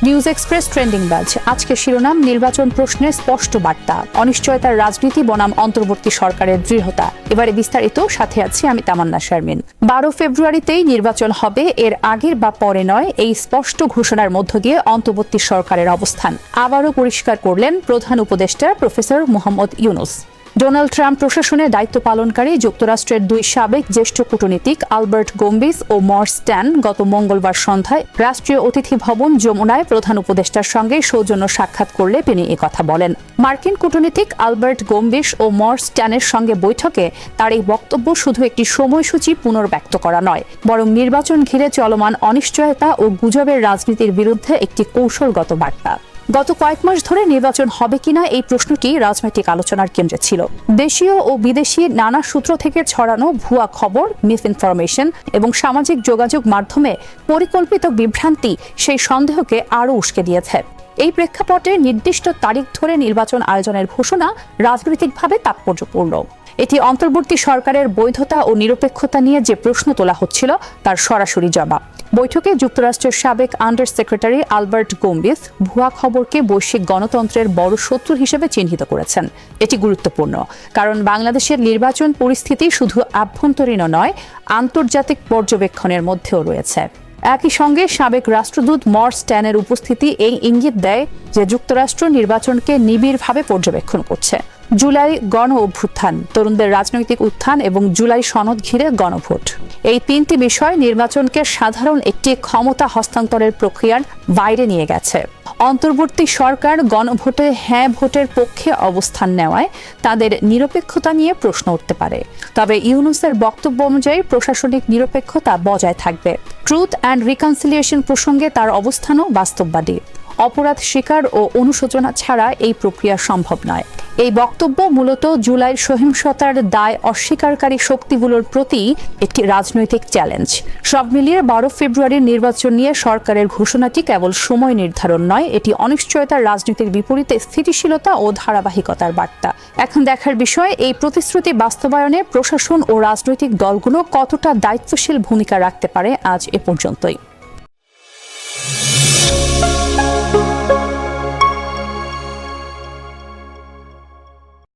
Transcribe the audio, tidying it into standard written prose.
News express trending বাজ আজকে শিরোনাম নির্বাচন প্রশ্নে স্পষ্ট বার্তা, অনিশ্চয়তার রাজনীতি বনাম অন্তর্বর্তী সরকারের দৃঢ়তা। এবারে বিস্তারিত, সাথে আছি আমি তামান্না শারমিন। 12 ফেব্রুয়ারিতেই নির্বাচন হবে, এর আগের বা পরে নয়, এই স্পষ্ট ঘোষণার মধ্য দিয়ে অন্তর্বর্তী সরকারের অবস্থান আবারও পরিষ্কার করলেন প্রধান উপদেষ্টা professor Mohammad Yunus. Donald Trump প্রশাসনে দায়িত্ব পালনকারী যুক্তরাষ্ট্রের দুই সাবেক জ্যেষ্ঠ কূটনীতিক আলবার্ট গোম্বিস ও মর্স ট্যান গত মঙ্গলবার সন্ধ্যায় রাষ্ট্রীয় অতিথি ভবন যমুনায় প্রধান উপদেষ্টার সঙ্গে সৌজন্য সাক্ষাৎ করলে তিনি একথা বলেন। মার্কিন কূটনীতিক আলবার্ট গোম্বিস ও মর্স ট্যানের সঙ্গে বৈঠকে তার এই বক্তব্য শুধু একটি সময়সূচি পুনর্ব্যক্ত করা নয়, বরং নির্বাচন ঘিরে চলমান অনিশ্চয়তা ও গুজবের রাজনীতির বিরুদ্ধে একটি কৌশলগত বার্তা। গত কয়েক মাস ধরে নির্বাচন হবে কিনা এই প্রশ্নটি রাজনৈতিক আলোচনার কেন্দ্রে ছিল। দেশীয় ও বিদেশি নানা সূত্র থেকে ছড়ানো ভুয়া খবর, মিসইনফরমেশন এবং সামাজিক যোগাযোগ মাধ্যমে পরিকল্পিত বিভ্রান্তি সেই সন্দেহকে আরও উস্কে দিয়েছে। এই প্রেক্ষাপটে নির্দিষ্ট তারিখ ধরে নির্বাচন আয়োজনের ঘোষণা রাজনৈতিকভাবে তাৎপর্যপূর্ণ। এটি অন্তর্বর্তী সরকারের বৈধতা ও নিরপেক্ষতা নিয়ে যে প্রশ্ন তোলা হচ্ছিল তার সরাসরি জবাব। বৈঠকে যুক্তরাষ্ট্রের সাবেক আন্ডার সেক্রেটারি আলবার্ট গোম্বিস ভুয়া খবরকে বৈশ্বিক গণতন্ত্রের বড় শত্রু হিসেবে চিহ্নিত করেছেন। এটি গুরুত্বপূর্ণ, কারণ বাংলাদেশের নির্বাচন পরিস্থিতি শুধু আভ্যন্তরীণ নয়, আন্তর্জাতিক পর্যবেক্ষণের মধ্যেও রয়েছে। একই সঙ্গে সাবেক রাষ্ট্রদূত মর্স ট্যানের উপস্থিতি এই ইঙ্গিত দেয় যে যুক্তরাষ্ট্র নির্বাচনকে নিবিড়ভাবে পর্যবেক্ষণ করছে। জুলাই গণ অভ্যুত্থান, তরুণদের রাজনৈতিক উত্থান এবং জুলাই সনদ ঘিরে গণভোট, এই তিনটি বিষয় নির্বাচনকে সাধারণ একটি ক্ষমতা হস্তান্তরের প্রক্রিয়ার বাইরে নিয়ে গেছে। অন্তর্বর্তী সরকার গণভোটে হ্যাঁ ভোটের পক্ষে অবস্থান নেওয়ায় তাদের নিরপেক্ষতা নিয়ে প্রশ্ন উঠতে পারে। তবে ইউনূসের বক্তব্য অনুযায়ী প্রশাসনিক নিরপেক্ষতা বজায় থাকবে। ট্রুথ অ্যান্ড রিকনসিলিয়েশন প্রসঙ্গে তার অবস্থানও বাস্তববাদী। অপরাধ স্বীকার ও অনুশোচনা ছাড়া এই প্রক্রিয়া সম্ভব নয়। এই বক্তব্য মূলত জুলাইয়ের সহিংসতার দায় অস্বীকারী শক্তিগুলোর প্রতি একটি রাজনৈতিক চ্যালেঞ্জ। সব মিলিয়ে 12 ফেব্রুয়ারির নির্বাচন নিয়ে সরকারের ঘোষণাটি কেবল সময় নির্ধারণ নয়, এটি অনিশ্চয়তার রাজনীতির বিপরীতে স্থিতিশীলতা ও ধারাবাহিকতার বার্তা। এখন দেখার বিষয়, এই প্রতিশ্রুতি বাস্তবায়নে প্রশাসন ও রাজনৈতিক দলগুলো কতটা দায়িত্বশীল ভূমিকা রাখতে পারে। আজ এ পর্যন্তই।